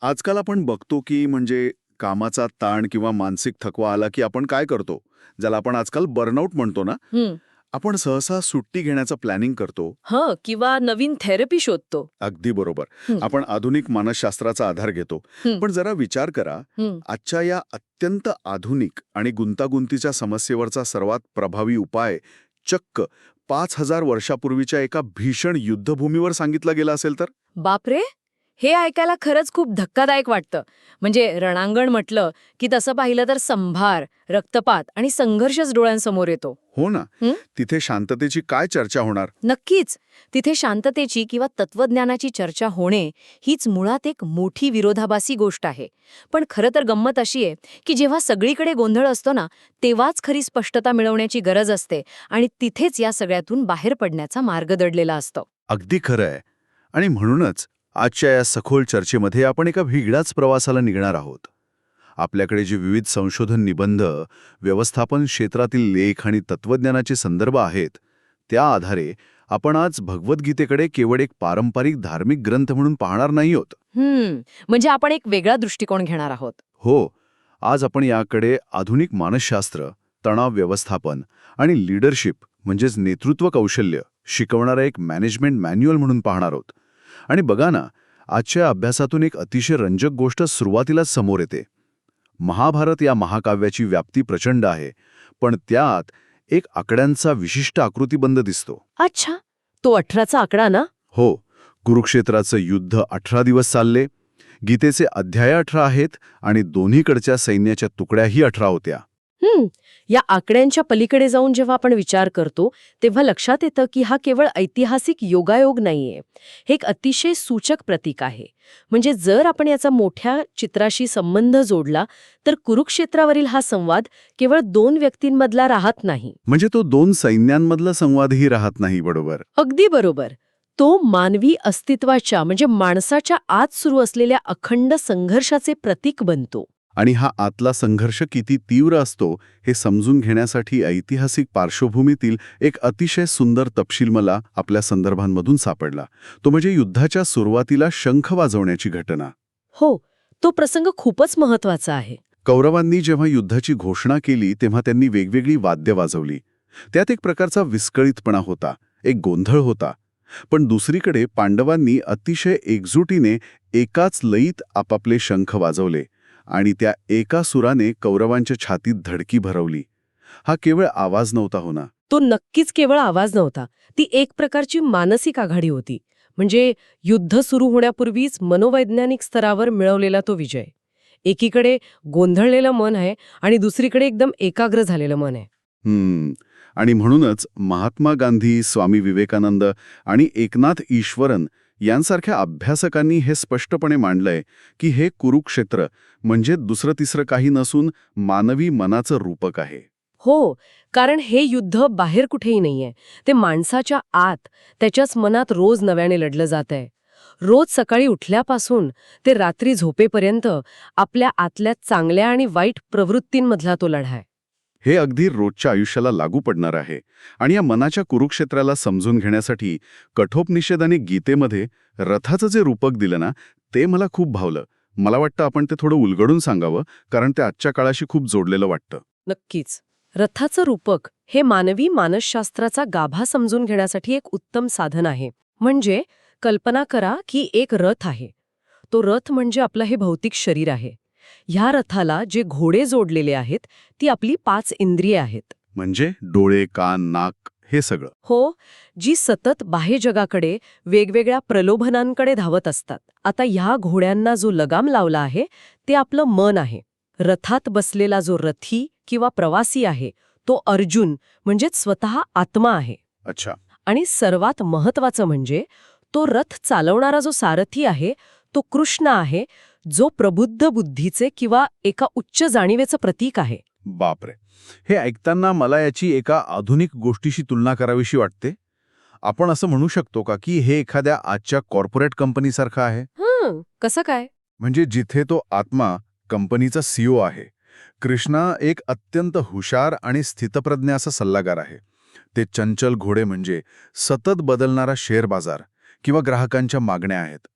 आजकाल आपण बघतो की म्हणजे कामाचा ताण किंवा मानसिक थकवा आला की आपण काय करतो, ज्याला आपण आजकाल बर्नआउट म्हणतो ना. हं. आपण सहसा सुट्टी घेण्याचं प्लॅनिंग करतो. हं, किंवा नवीन थेरपी शोधतो. अगदी बरोबर. हं, आपण आधुनिक मानसशास्त्राचा आधार घेतो. हं, पण जरा विचार करा, हं. आजच्या या अत्यंत आधुनिक आणि गुंतागुंतीच्या समस्येवरचा सर्वात प्रभावी उपाय चक्क 5,000 वर्षापूर्वीच्या एका भीषण युद्धभूमीवर सांगितला गेला असेल तर. बापरे! हे ऐकायला खरंच खूप धक्कादायक वाटतं. म्हणजे रणांगण म्हटलं, की तसं पाहिलं तर संभार, रक्तपात आणि संघर्षच डोळ्यांसमोर येतो. हो ना. हं? तिथे शांततेची काय चर्चा होणार. नक्कीच. तिथे शांततेची किंवा तत्वज्ञानाची चर्चा होणे हीच मुळात एक मोठी विरोधाभासी गोष्ट आहे. पण खरं तर गंमत अशी आहे, की जेव्हा सगळीकडे गोंधळ असतो ना, तेव्हाच खरी स्पष्टता मिळवण्याची गरज असते आणि तिथेच या सगळ्यातून बाहेर पडण्याचा मार्ग दडलेला असतो. अगदी खरं आहे. आणि म्हणूनच आजच्या या सखोल चर्चेमध्ये आपण एका वेगळ्याच प्रवासाला निघणार आहोत. आपल्याकडे जे विविध संशोधन निबंध, व्यवस्थापन क्षेत्रातील लेख आणि तत्वज्ञानाचे संदर्भ आहेत, त्या आधारे आपण आज भगवद्गीतेकडे केवळ एक पारंपरिक धार्मिक ग्रंथ म्हणून पाहणार नाही आहोत. म्हणजे आपण एक वेगळा दृष्टिकोन घेणार आहोत. हो, आज आपण याकडे आधुनिक मानसशास्त्र, तणाव व्यवस्थापन आणि लीडरशिप म्हणजेच नेतृत्व कौशल्य शिकवणारा एक मॅनेजमेंट मॅन्युअल म्हणून पाहणार आहोत. आणि बघा ना, आजच्या अभ्यासातून एक अतिशय रंजक गोष्ट सुरुवातीलाच समोर येते. महाभारत या महाकाव्याची व्याप्ती प्रचंड आहे, पण त्यात एक आकड्यांचा विशिष्ट आकृतिबंध दिसतो. अच्छा, तो 18चा आकडा ना? हो, कुरुक्षेत्राचं युद्ध 18 दिवस चालले. गीतेचे अध्याय 18 आहेत आणि दोन्हीकडच्या सैन्याच्या तुकड्याही 18 होत्या. या आकड्यांच्या पलीकडे जाऊन जेव्हा आपण विचार करतो तेव्हा लक्षात येतं की हा केवळ ऐतिहासिक योगायोग नाहीये. हे एक अतिशय सूचक प्रतीक आहे. म्हणजे जर आपण याचा मोठ्या चित्राशी संबंध जोडला तर कुरुक्षेत्रावरील हा संवाद केवळ दोन व्यक्तींमधला राहत नाही. म्हणजे तो दोन सैन्यांमधला संवादही राहत नाही. बरोबर. अगदी बरोबर. तो मानवी अस्तित्वाच्या म्हणजे माणसाच्या आत सुरू असलेल्या अखंड संघर्षाचे प्रतीक बनतो. आणि हा आतला संघर्ष किती तीव्र असतो हे समजून घेण्यासाठी ऐतिहासिक पार्श्वभूमीतील एक अतिशय सुंदर तपशील मला आपल्या संदर्भांमधून सापडला. तो म्हणजे युद्धाच्या सुरुवातीला शंख वाजवण्याची घटना. हो, तो प्रसंग खूपच महत्वाचा आहे. कौरवांनी जेव्हा युद्धाची घोषणा केली तेव्हा त्यांनी वेगवेगळी वाद्य वाजवली. त्यात एक प्रकारचा विस्कळीतपणा होता, एक गोंधळ होता. पण दुसरीकडे पांडवांनी अतिशय एकजुटीने एकाच लयीत आपापले शंख वाजवले आणि त्या एका सुराने कौरवांच्या छातीत धडकी भरवली. हा केवळ आवाज नव्हता होना. तो नक्कीच केवळ आवाज नव्हता. ती एक प्रकारची मानसिक आघाडी होती. म्हणजे युद्ध सुरू होण्यापूर्वीच मनोवैज्ञानिक स्तरावर मिळवलेला तो विजय. एकीकडे गोंधळलेलं मन आहे आणि दुसरीकडे एकदम एकाग्र झालेलं मन आहे. आणि म्हणूनच महात्मा गांधी, स्वामी विवेकानंद आणि एकनाथ ईश्वरन यांसारख्या अभ्यासकांनी हे स्पष्टपणे मांडलंय की हे कुरुक्षेत्र म्हणजे दुसरं तिसरं काही नसून मानवी मनाचं रूपक आहे. हो, कारण हे युद्ध बाहेर कुठेही नाहीये. ते माणसाच्या आत, त्याच्याच मनात रोज नव्याने लढलं जात आहे. रोज सकाळी उठल्यापासून ते रात्री झोपेपर्यंत आपल्या आतल्या चांगल्या आणि वाईट प्रवृत्तींमधला तो लढा आहे. हे अगदी रोजच्या आयुष्याला लागू पडणार आहे. आणि या मनाच्या कुरुक्षेत्राला समजून घेण्यासाठी कठोपनिषद आणि गीतेमध्ये रथाचं जे रूपक दिलं ना, ते मला खूप भावलं. मला वाटतं आपण ते थोडं उलगडून सांगावं, कारण ते आजच्या काळाशी खूप जोडलेलं वाटतं. नक्कीच. रथाचं रूपक हे मानवी मानसशास्त्राचा गाभा समजून घेण्यासाठी एक उत्तम साधन आहे. म्हणजे कल्पना करा की एक रथ आहे. तो रथ म्हणजे आपलं हे भौतिक शरीर आहे. ह्या रथाला जे घोडे जोडलेले आहेत ती आपली 5 इंद्रिये आहेत. म्हणजे डोळे, कान, नाक हे सगळं. हो, जी सतत बाह्य जगाकडे वेगवेगळ्या प्रलोभनांकडे धावत असतात. आता ह्या घोड्यांना जो लगाम लावला आहे ते आपलं मन आहे. रथात बसलेला जो रथी किंवा प्रवासी आहे तो अर्जुन म्हणजेच स्वतः आत्मा आहे. अच्छा. आणि सर्वात महत्वाचं म्हणजे तो रथ चालवणारा जो सारथी आहे तो कृष्ण आहे, जो प्रबुद्ध बुद्धीचे किंवा एका उच्च जाणीवेचं प्रतीक आहे. बापरे. हे ऐकताना मला याची एका आधुनिक गोष्टीशी तुलना करावीशी वाटते. आपण असं म्हणू शकतो का की हे एखाद्या आजच्या कॉर्पोरेट कंपनीसारखं आहे. कसं काय? म्हणजे जिथे तो आत्मा कंपनीचा CEO आहे, कृष्णा एक अत्यंत हुशार आणि स्थितप्रज्ञ असा सल्लागार आहे. ते चंचल घोडे म्हणजे सतत बदलणारा शेअर बाजार किंवा ग्राहकांच्या मागण्या आहेत.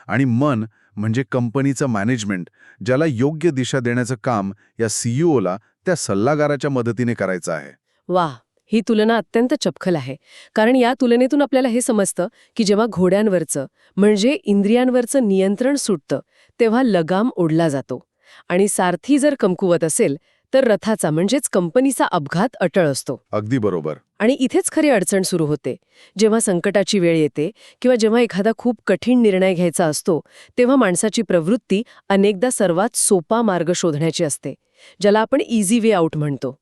आणि मन म्हणजे कंपनीचं मॅनेजमेंट, ज्याला योग्य दिशा देण्याचं काम या सीईओला त्या सल्लागाराच्या मदतीने करायचं आहे. वाह, ही तुलना अत्यंत चपखल आहे. कारण या तुलनेतून आपल्याला हे समजतं की जेव्हा घोड्यांवरचं म्हणजे इंद्रियांवरचं नियंत्रण सुटतं तेव्हा लगाम ओढला जातो. आणि सारथी जर कमकुवत असेल तर रथाचा म्हणजेच कंपनीचा अपघात अटळ असतो. अगदी बरोबर. आणि इथेच खरी अडचण सुरू होते. जेव्हा संकटाची वेळ येते किंवा जेव्हा एखादा खूप कठीण निर्णय घ्यायचा असतो तेव्हा माणसाची प्रवृत्ती अनेकदा सर्वात सोपा मार्ग शोधण्याची असते, ज्याला आपण इझी वे आउट म्हणतो.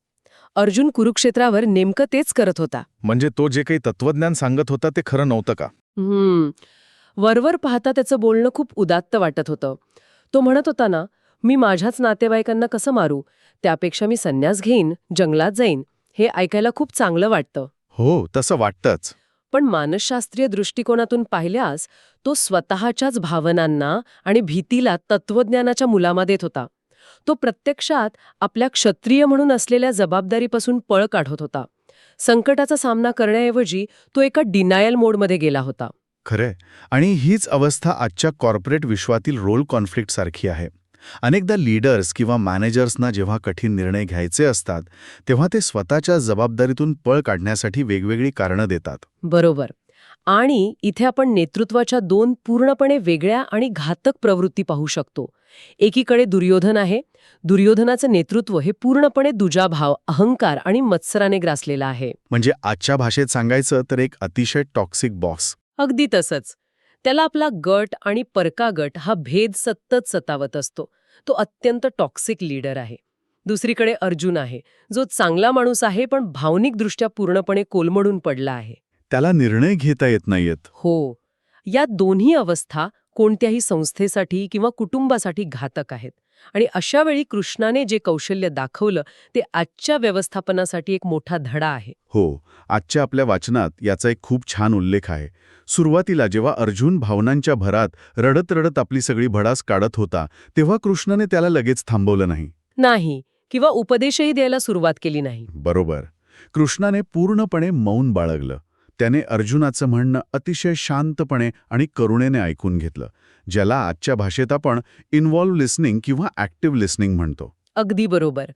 अर्जुन कुरुक्षेत्रावर नेमकं तेच करत होता. म्हणजे तो जे काही तत्वज्ञान सांगत होता ते खरं नव्हतं का? वरवर पाहता त्याचं बोलणं खूप उदात्त वाटत होतं. तो म्हणत होता ना, मी माझ्याच नातेवाईकांना कसं मारू, त्यापेक्षा मी संन्यास घेईन, जंगलात जाईन, हे ऐकायला खूप चांगलं वाटतं. हो, तसं वाटतंच. पण मानसशास्त्रीय दृष्टिकोनातून पाहिल्यास तो स्वतःच्याच भावनांना आणि भीतीला तत्वज्ञानाच्या मुलामा देत होता. तो प्रत्यक्षात आपल्या क्षत्रिय म्हणून असलेल्या जबाबदारीपासून पळ काढत होता. संकटाचा सामना करण्याऐवजी तो एका डिनायल मोडमध्ये गेला होता. खरंय. आणि हीच अवस्था आजच्या कॉर्पोरेट विश्वातील रोल कॉन्फ्लिक्ट सारखी आहे. अनेकदा लीडर्स किंवा मॅनेजर्सना जेव्हा कठीण निर्णय घ्यायचे असतात तेव्हा ते स्वतःच्या जबाबदारीतून पळ काढण्यासाठी वेगवेगळी कारणं देतात. बरोबर. आणि इथे आपण नेतृत्वाच्या दोन पूर्णपणे वेगळ्या आणि घातक प्रवृत्ती पाहू शकतो. एकीकडे दुर्योधन आहे. दुर्योधनाचं नेतृत्व हे पूर्णपणे दुजाभाव, अहंकार आणि मत्सराने ग्रासलेलं आहे. म्हणजे आजच्या भाषेत सांगायचं तर एक अतिशय टॉक्सिक बॉस. अगदी तसंच. त्याला आपला गट आणि परका गट हा भेद सतत सतावत असतो. तो अत्यंत टॉक्सिक लीडर आहे. दुसरीकडे अर्जुन आहे, जो चांगला माणूस आहे पण भावनिकदृष्ट्या पूर्णपणे कोलमडून पडला आहे. त्याला निर्णय घेता येत नाहीत. हो. या दोन्ही अवस्था कोणत्याही संस्थेसाठी किंवा कुटुंबासाठी घातक आहेत. आणि अशा वेळी कृष्णाने जे कौशल्य दाखवलं ते आजच्या व्यवस्थापनासाठी एक मोठा धडा आहे. हो, आजच्या आपल्या वाचनात याचा एक खूप छान उल्लेख आहे. सुरुवातीला जेव्हा अर्जुन भावनांच्या भरात रडत रडत आपली सगळी भडास काढत होता तेव्हा कृष्णाने त्याला लगेच थांबवलं नाही. नाही, किंवा उपदेशही द्यायला सुरुवात केली नाही. बरोबर. कृष्णाने पूर्णपणे मौन बाळगलं. त्याने अर्जुनाचं म्हणणं अतिशय शांतपणे आणि करुणेने ऐकून घेतलं, ज्याला आजच्या भाषेत आपण इन्व्हॉल्व लिसनिंग किंवा ॲक्टिव्ह लिसनिंग म्हणतो. अगदी बरोबर.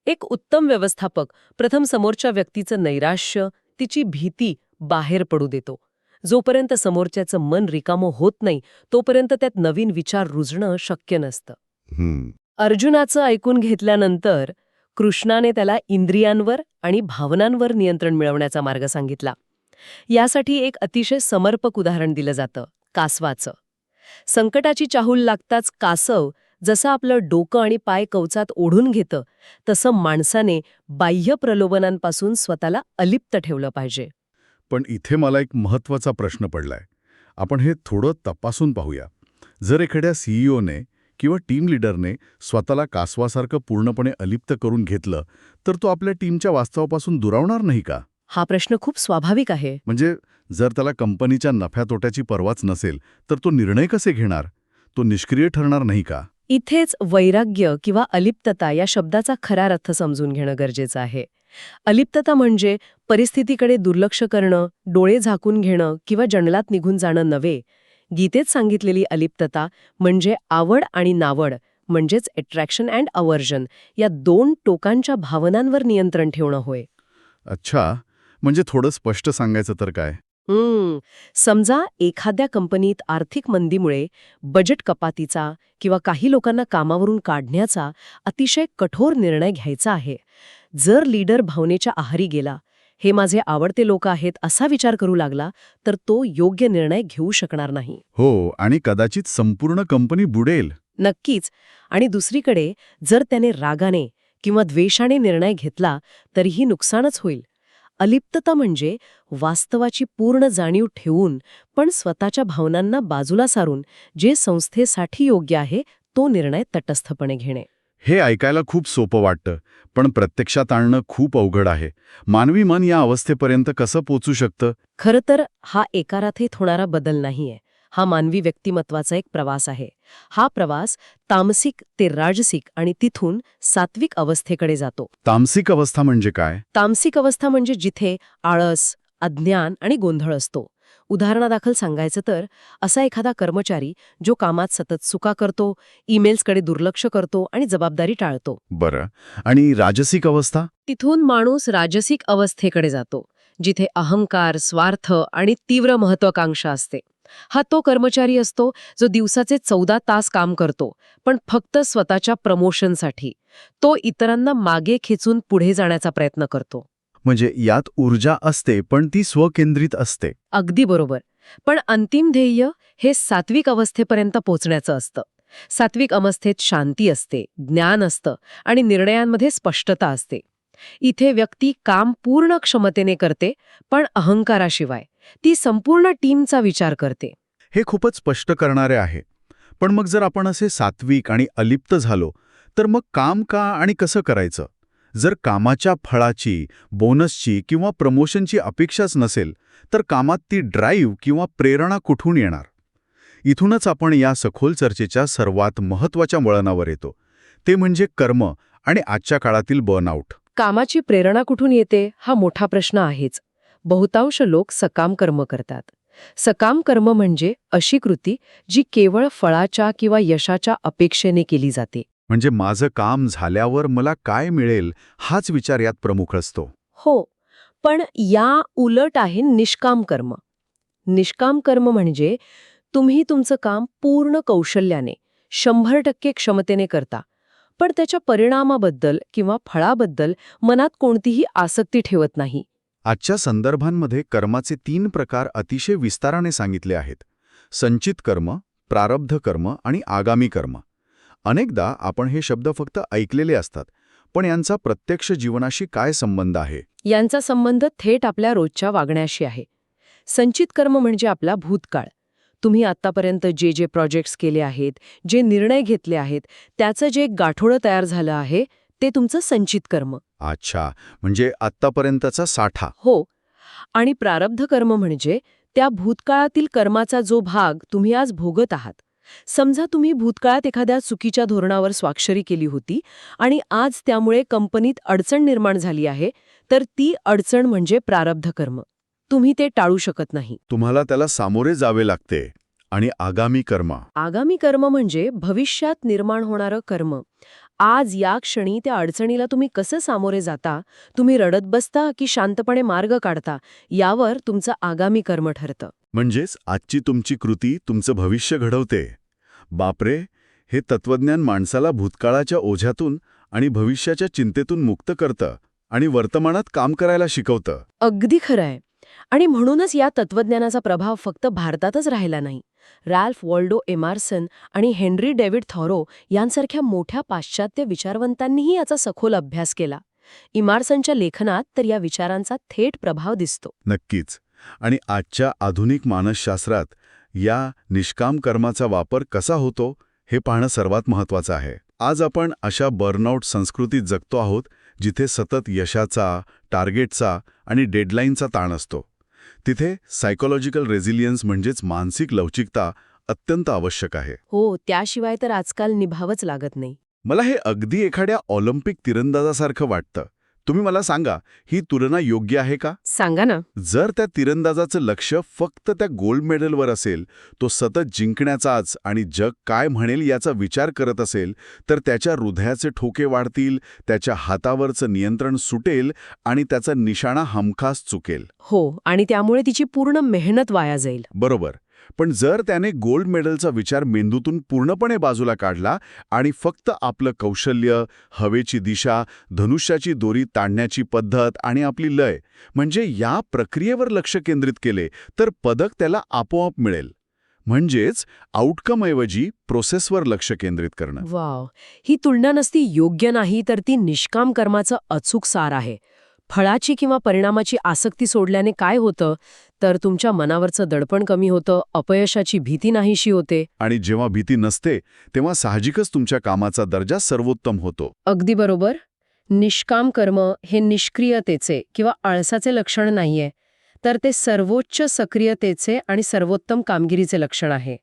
एक उत्तम व्यवस्थापक प्रथम समोरच्या व्यक्तीचं नैराश्य, तिची भीती बाहेर पडू देतो. जोपर्यंत समोरच्याचं मन रिकामं होत नाही तोपर्यंत त्यात नवीन विचार रुजणं शक्य नसतं. अर्जुनाचं ऐकून घेतल्यानंतर कृष्णाने त्याला इंद्रियांवर आणि भावनांवर नियंत्रण मिळवण्याचा मार्ग सांगितला. यासाठी एक अतिशय समर्पक उदाहरण दिलं जातं, कासवाचं. संकटाची चाहूल लागताच कासव जसं आपलं डोकं आणि पाय कवचात ओढून घेतं तसं माणसाने बाह्य प्रलोभनांपासून स्वतःला अलिप्त ठेवलं पाहिजे. पण इथे मला एक महत्त्वाचा प्रश्न पडलाय. आपण हे थोडं तपासून पाहूया. जर एखाद्या सीईओने किंवा टीम लीडरने स्वतःला कासवासारखं पूर्णपणे अलिप्त करून घेतलं तर तो आपल्या टीमच्या वास्तवापासून दुरावणार नाही का? हा प्रश्न खूप स्वाभाविक आहे. म्हणजे जर त्याला कंपनीच्या नफ्यातोट्याची पर्वाच नसेल तर तो निर्णय कसे घेणार? तो निष्क्रिय ठरणार नाही का? इथेच वैराग्य किंवा अलिप्तता या शब्दाचा खरा अर्थ समजून घेणं गरजेचं आहे. अलिप्तता म्हणजे परिस्थितीकडे दुर्लक्ष करणं, डोळे झाकून घेणं किंवा जंगलात निघून जाणं नव्हे. गीतेत सांगितलेली अलिप्तता म्हणजे आवड आणि नावड म्हणजेच अट्रॅक्शन अँड अवर्जन या दोन टोकांच्या भावनांवर नियंत्रण ठेवणं होय. अच्छा, म्हणजे थोडं स्पष्ट सांगायचं तर काय? समजा एखाद्या कंपनीत आर्थिक मंदीमुळे बजेट कपातीचा किंवा काही लोकांना कामावरून काढण्याचा अतिशय कठोर निर्णय घ्यायचा आहे. जर लीडर भावनेच्या आहारी गेला, हे माझे आवडते लोक आहेत असा विचार करू लागला तर तो योग्य निर्णय घेऊ शकणार नाही. हो, आणि कदाचित संपूर्ण कंपनी बुडेल. नक्कीच. आणि दुसरीकडे जर त्याने रागाने किंवा द्वेषाने निर्णय घेतला तरीही नुकसानच होईल. अलिप्तता म्हणजे वास्तवाची पूर्ण जाणीव ठेवून पण स्वतःच्या भावनांना बाजूला सारून जे संस्थेसाठी योग्य आहे तो निर्णय तटस्थपणे घेणे. हे ऐकायला खूप सोपं वाटतं, पण प्रत्यक्षात आणणं खूप अवघड आहे. मानवी मन या अवस्थेपर्यंत कसं पोचू शकतं? खरं तर हा एकाराथीत होणारा बदल नाहीये. हा मानवी व्यक्तिमत्वाचा एक प्रवास आहे. हा प्रवास तामसिक ते राजसिक आणि तिथून सात्विक अवस्थेकडे जातो. तामसिक अवस्था म्हणजे काय? तामसिक अवस्था म्हणजे जिथे आळस, अज्ञान आणि गोंधळ असतो. उदाहरणादाखल सांगायचं तर असा एखादा कर्मचारी जो कामात सतत चुका करतो, ईमेल्सकडे दुर्लक्ष करतो आणि जबाबदारी टाळतो. बरं. आणि राजसिक अवस्था? तिथून माणूस राजसिक अवस्थेकडे जातो, जिथे अहंकार, स्वार्थ आणि तीव्र महत्वाकांक्षा असते. हा तो कर्मचारी असतो जो दिवसाचे 14 तास काम करतो, पण फक्त स्वतःच्या प्रमोशनसाठी. तो इतरांना मागे खेचून पुढे जाण्याचा प्रयत्न करतो. म्हणजे यात ऊर्जा असते पण ती स्वकेंद्रित असते. अगदी बरोबर. पण अंतिम ध्येय हे सात्विक अवस्थेपर्यंत पोचण्याचं असतं. सात्विक अवस्थेत शांती असते, ज्ञान असतं आणि निर्णयांमध्ये स्पष्टता असते. इथे व्यक्ती काम पूर्ण क्षमतेने करते, पण अहंकाराशिवाय. ती संपूर्ण टीमचा विचार करते. हे खूपच स्पष्ट करणारे आहे. पण मग जर आपण असे सात्विक आणि अलिप्त झालो तर मग काम का आणि कसं करायचं? जर कामाच्या फळाची, बोनसची किंवा प्रमोशनची अपेक्षाच नसेल तर कामात ती ड्राईव्ह किंवा प्रेरणा कुठून येणार? इथूनच आपण या सखोल चर्चेच्या सर्वात महत्त्वाच्या वळणावर येतो. ते म्हणजे कर्म आणि आजच्या काळातील बर्नआउट. कामाची प्रेरणा कुठून येते हा मोठा प्रश्न आहेच. बहुतांश लोक सकाम कर्म करतात. सकाम कर्म म्हणजे अशी कृती जी केवळ फळाच्या किंवा यशाच्या अपेक्षेने केली जाते. म्हणजे माझं काम झाल्यावर मला काय मिळेल हाच विचार यात प्रमुख असतो. हो, पण या उलट आहे निष्काम कर्म. निष्काम कर्म म्हणजे तुम्ही तुमचं काम पूर्ण कौशल्याने, 100% क्षमतेने करता, पण त्याच्या परिणामाबद्दल किंवा फळाबद्दल मनात कोणतीही आसक्ती ठेवत नाही. आजच्या संदर्भांमध्ये कर्माचे 3 प्रकार अतिशय विस्ताराने सांगितले आहेत: संचित कर्म, प्रारब्ध कर्म आणि आगामी कर्म. अनेकदा आपण हे शब्द फक्त ऐकलेले असतात, पण यांचा प्रत्यक्ष जीवनाशी काय संबंध आहे? यांचा संबंध थेट आपल्या रोजच्या वागण्याशी आहे. संचित कर्म म्हणजे आपला भूतकाळ. तुम्ही आत्तापर्यंत जे जे प्रोजेक्ट्स केले आहेत, जे निर्णय घेतले आहेत, त्याचं जे गाठोडं तयार झालं आहे, ते तुमचं संचित कर्म. अच्छा, म्हणजे आत्तापर्यंतचा साठा. हो. आणि प्रारब्ध कर्म म्हणजे त्या भूतकाळातील कर्माचा जो भाग तुम्ही आज भोगत आहात. समजा तुम्ही भूतकाळात एखाद्या चुकीच्या धोरणावर स्वाक्षरी केली होती आणि आज त्यामुळे कंपनीत अडचण निर्माण झाली आहे, तर ती अडचण म्हणजे प्रारब्ध कर्म. तुम्ही ते टाळू शकत नाही. तुम्हाला त्याला सामोरे जावे लागते. आणि आगामी कर्म? आगामी कर्म म्हणजे भविष्यात निर्माण होणारं कर्म. आज या क्षणी त्या अडचणीला तुम्ही कसं सामोरे जाता, तुम्ही रडत बसता की शांतपणे मार्ग काढता, यावर तुमचं आगामी कर्म ठरतं. म्हणजेच आजची तुमची कृती तुमचं भविष्य घडवते. बापरे, हे तत्वज्ञान माणसाला भूतकाळाच्या ओझ्यातून आणि भविष्याच्या चिंतेतून मुक्त करतं आणि वर्तमानात काम करायला शिकवतं. अगदी खरं आहे. आणि म्हणूनच या तत्वज्ञानाचा प्रभाव फक्त भारतातच राहिला नाही. रॅल्फ वॉल्डो एमार्सन आणि हेनरी डेव्हिड थॉरो यांसारख्या मोठ्या पाश्चात्य विचारवंतांनीही याचा सखोल अभ्यास केला. इमार्सनच्या लेखनात तर या विचारांचा थेट प्रभाव दिसतो. नक्कीच. आणि आजच्या आधुनिक मानसशास्त्रात या निष्काम कर्माचा वापर कसा होतो हे पाहणं सर्वात महत्त्वाचं आहे. आज आपण अशा बर्नआउट संस्कृतीत जगतो आहोत जिथे सतत यशाचा, टार्गेटचा आणि डेडलाईनचा ताण असतो. तिथे सायकोलॉजिकल रेझिलियन्स म्हणजेच मानसिक लवचिकता अत्यंत आवश्यक आहे. हो, त्याशिवाय तर आजकाल निभावच लागत नाही. मला हे अगदी एखाद्या ऑलिम्पिक तिरंदाजासारखं वाटतं. तुम्ही मला सांगा, ही तुलना योग्य आहे का? सांगा ना. जर त्या तिरंदाजाचं लक्ष फक्त त्या गोल्ड मेडलवर असेल, तो सतत जिंकण्याचाच आणि जग काय म्हणेल याचा विचार करत असेल, तर त्याच्या हृदयाचे ठोके वाढतील, त्याच्या हातावरचं नियंत्रण सुटेल आणि त्याचा निशाणा हमखास चुकेल. हो, आणि त्यामुळे तिची पूर्ण मेहनत वाया जाईल. बरोबर. पण जर त्याने गोल्ड मेडलचा विचार मेंदूतून पूर्णपणे बाजूला काढला आणि फक्त आपलं कौशल्य, हवेची दिशा, धनुष्याची दोरी ताणण्याची पद्धत आणि आपली लय म्हणजे या प्रक्रियेवर लक्ष केंद्रित केले, तर पदक त्याला आपोआप मिळेल. म्हणजेच आउटकमऐवजी प्रोसेसवर लक्ष केंद्रित करणं. वाव, ही तुलना नसती योग्य नाही, तर ती निष्काम कर्माचं अचूक सार आहे. फळाची किंवा परिणामाची आसक्ती सोडल्याने काय होतं, तर तुमच्या मनावरचं दडपण कमी होतं, अपयशाची भीती नाहीशी होते. आणि जेव्हा भीती नसते तेव्हा साहजिकच तुमच्या कामाचा दर्जा सर्वोत्तम होतो. अगदी बरोबर. निष्काम कर्म हे निष्क्रियतेचे किंवा आळसाचे लक्षण नाहीये, तर ते सर्वोच्च सक्रियतेचे आणि सर्वोत्तम कामगिरीचे लक्षण आहे.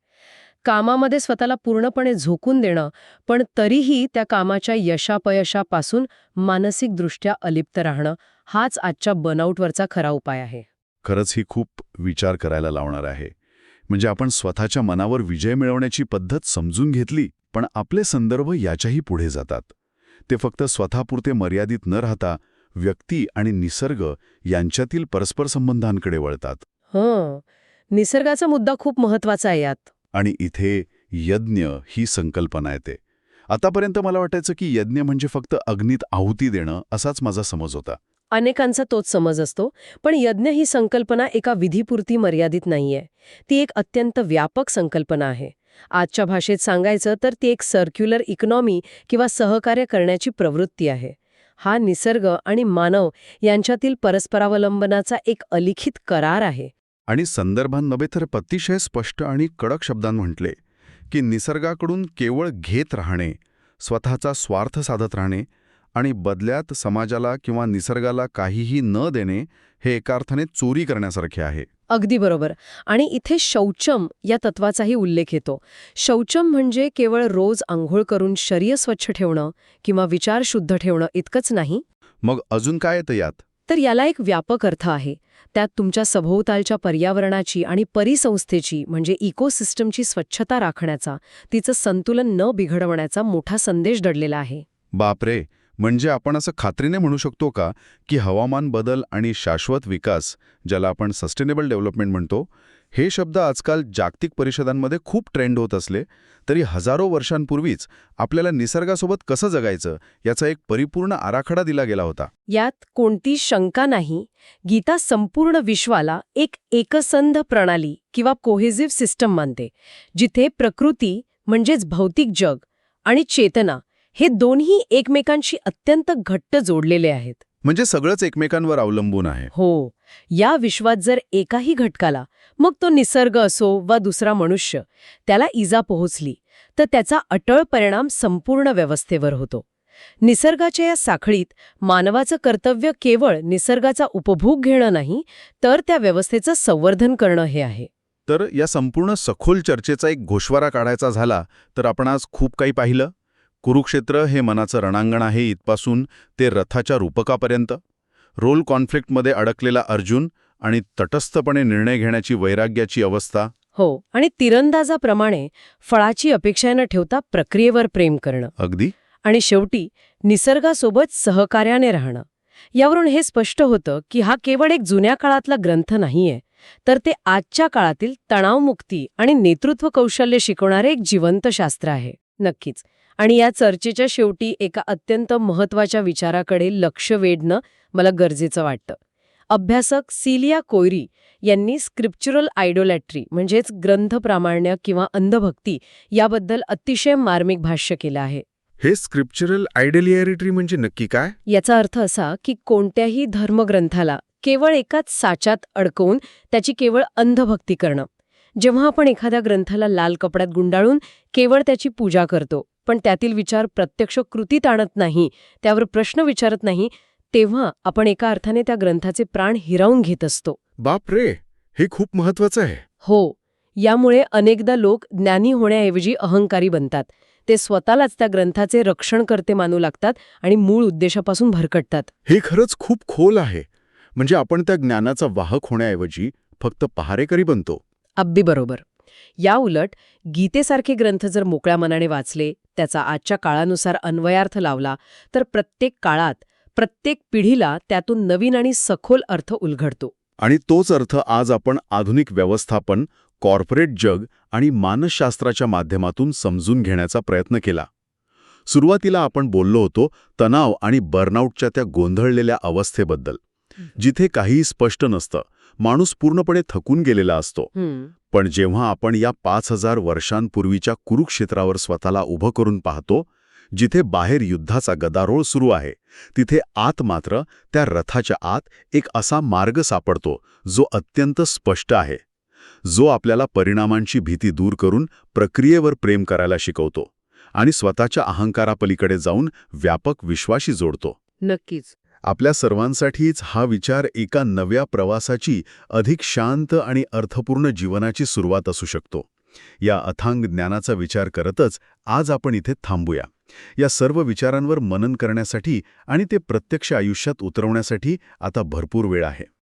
कामामध्ये स्वतःला पूर्णपणे झोकून देणं, पण तरीही त्या कामाच्या यशापयशापासून मानसिकदृष्ट्या अलिप्त राहणं, हाच आजच्या बर्नआउटवरचा खरा उपाय आहे. खरंच ही खूप विचार करायला लावणार आहे. म्हणजे आपण स्वतःच्या मनावर विजय मिळवण्याची पद्धत समजून घेतली, पण आपले संदर्भ याच्याही पुढे जातात. ते फक्त स्वतःपुरते मर्यादित न राहता व्यक्ती आणि निसर्ग यांच्यातील परस्पर संबंधांकडे वळतात. हं, निसर्गाचा मुद्दा खूप महत्वाचा आहे यात. आणि इथे यज्ञ ही संकल्पना येते. आतापर्यंत मला वाटायचं की यज्ञ म्हणजे फक्त अग्नीत आहुती देणं असाच माझा समज होता. अनेकांचा तोच समज असतो, पण यज्ञ ही संकल्पना एका विधीपुरती मर्यादित नाहीये. ती एक अत्यंत व्यापक संकल्पना आहे. आजच्या भाषेत सांगायचं तर ती एक सर्क्युलर इकॉनॉमी किंवा सहकार्य करण्याची प्रवृत्ती आहे. हा निसर्ग आणि मानव यांच्यातील परस्परावलंबनाचा एक अलिखित करार आहे. आणि संदर्भांमध्ये तर अतिशय स्पष्ट आणि कडक शब्दांत म्हटले की निसर्गाकडून केवळ घेत राहणे, स्वतःचा स्वार्थ साधत राहणे आणि बदल्यात समाजाला किंवा निसर्गाला काहीही न देणे हे एका अर्थाने चोरी करण्यासारखे आहे. अगदी बरोबर. आणि इथे शौचम या तत्वाचाही उल्लेख येतो. शौचम म्हणजे केवळ रोज अंघोळ करून शरीर स्वच्छ ठेवणं किंवा विचार शुद्ध ठेवणं इतकंच नाही, मग अजून काय येतं यात? तर याला एक व्यापक अर्थ आहे. त्यात तुमच्या सभोवतालच्या पर्यावरणाची आणि परिसंस्थेची म्हणजे इकोसिस्टमची स्वच्छता राखण्याचा, तिचं संतुलन न बिघडवण्याचा मोठा संदेश दडलेला आहे. बापरे, म्हणजे आपण असं खात्रीने म्हणू शकतो का की हवामान बदल आणि शाश्वत विकास, ज्याला आपण सस्टेनेबल डेव्हलपमेंट म्हणतो, हे शब्द आजकाल जागतिक परिषदांमध्ये खूप ट्रेंड होत असले तरी हजारो वर्षांपूर्वीच आपल्याला निसर्गासोबत कसं जगायचं याचा एक परिपूर्ण आराखडा दिला गेला होता. यात कोणती शंका नाही. गीता संपूर्ण विश्वाला एक एकसंध प्रणाली किंवा कोहेसिव्ह सिस्टम मानते, जिथे प्रकृती म्हणजेच भौतिक जग आणि चेतना हे दोन्ही एकमेकांशी अत्यंत घट्ट जोडलेले आहेत. म्हणजे सगळंच एकमेकांवर अवलंबून आहे. हो, या विश्वात जर एकाही घटकाला, मग तो निसर्ग असो वा दुसरा मनुष्य, त्याला इजा पोहोचली तर त्याचा अटळ परिणाम संपूर्ण व्यवस्थेवर होतो. निसर्गाच्या या साखळीत मानवाचं कर्तव्य केवळ निसर्गाचा उपभोग घेणं नाही, तर त्या व्यवस्थेचं संवर्धन करणं हे आहे. तर या संपूर्ण सखोल चर्चेचा एक गोषवारा काढायचा झाला तर आपण आज खूप काही पाहिलं. कुरुक्षेत्र हे मनाचं रणांगण आहे इथपासून ते रथाच्या रूपकापर्यंत. रोल कॉन्फ्लिक्टमध्ये अडकलेला अर्जुन आणि तटस्थपणे निर्णय घेण्याची वैराग्याची अवस्था. हो, आणि तिरंदाजाप्रमाणे फळाची अपेक्षा न ठेवता प्रक्रियेवर प्रेम करणं. अगदी. आणि शेवटी निसर्गासोबत सहकार्याने राहणं. यावरून हे स्पष्ट होतं की हा केवळ एक जुन्या काळातला ग्रंथ नाहीये, तर ते आजच्या काळातील तणावमुक्ती आणि नेतृत्व कौशल्य शिकवणारे एक जिवंत शास्त्र आहे. नक्कीच. आणि या चर्चेच्या शेवटी एका अत्यंत महत्वाच्या विचाराकडे लक्ष वेधणं मला गरजेचं वाटतं. अभ्यासक सिलिया कोयरी यांनी स्क्रिप्चरल आयडोलॅट्री म्हणजेच ग्रंथप्रामाण्य किंवा अंधभक्ती याबद्दल अतिशय मार्मिक भाष्य केलं आहे. हे स्क्रिप्चरल आयडोलॅट्री म्हणजे नक्की काय? याचा अर्थ असा की कोणत्याही धर्मग्रंथाला केवळ एकाच साच्यात अडकवून त्याची केवळ अंधभक्ती करणं. जेव्हा आपण एखाद्या ग्रंथाला लाल कपड्यात गुंडाळून केवळ त्याची पूजा करतो, पण त्यातील विचार प्रत्यक्ष कृतीत आणत नाही, त्यावर प्रश्न विचारत नाही, तेव्हा आपण एका अर्थाने त्या ग्रंथाचे प्राण हिरावून घेत असतो. बापरे, हे खूप महत्वाचं आहे. हो, यामुळे अनेकदा लोक ज्ञानी होण्याऐवजी अहंकारी बनतात. ते स्वतःलाच त्या ग्रंथाचे रक्षणकर्ते मानू लागतात आणि मूळ उद्देशापासून भरकटतात. हे खरंच खूप खोल आहे. म्हणजे आपण त्या ज्ञानाचा वाहक होण्याऐवजी फक्त पहारेकरी बनतो. अगदी बरोबर. या उलट गीतेसारखे ग्रंथ जर मोकळ्या मनाने वाचले, त्याचा आजच्या काळानुसार अन्वयार्थ लावला, तर प्रत्येक काळात, प्रत्येक पिढीला त्यातून नवीन आणि सखोल अर्थ उलगडतो. आणि तोच अर्थ आज आपण आधुनिक व्यवस्थापन, कॉर्पोरेट जग आणि मानसशास्त्राच्या माध्यमातून समजून घेण्याचा प्रयत्न केला. सुरुवातीला आपण बोललो होतो तणाव आणि बर्नआउटच्या त्या गोंधळलेल्या अवस्थेबद्दल, जिथे काहीही स्पष्ट नसतं, माणूस पूर्णपणे थकून गेलेला असतो. पण जेव्हा आपण या 5000 वर्षांपूर्वीच्या कुरुक्षेत्रावर स्वतःला उभं करून पाहतो, जिथे बाहेर युद्धाचा गदारोळ सुरू आहे, तिथे आत मात्र त्या रथाच्या आत एक असा मार्ग सापडतो जो अत्यंत स्पष्ट आहे, जो आपल्याला परिणामांची भीती दूर करून प्रक्रियेवर प्रेम करायला शिकवतो आणि स्वतःच्या अहंकारापलीकडे जाऊन व्यापक विश्वाशी जोडतो. नक्कीच. आपल्या सर्वांसाठीच हा विचार एका नव्या प्रवासाची, अधिक शांत आणि अर्थपूर्ण जीवनाची सुरुवात असू शकतो. या अथांग ज्ञानाचा विचार करतच आज आपण इथे थांबूया. या सर्व विचारांवर मनन करण्यासाठी आणि ते प्रत्यक्ष आयुष्यात उतरवण्यासाठी आता भरपूर वेळ आहे.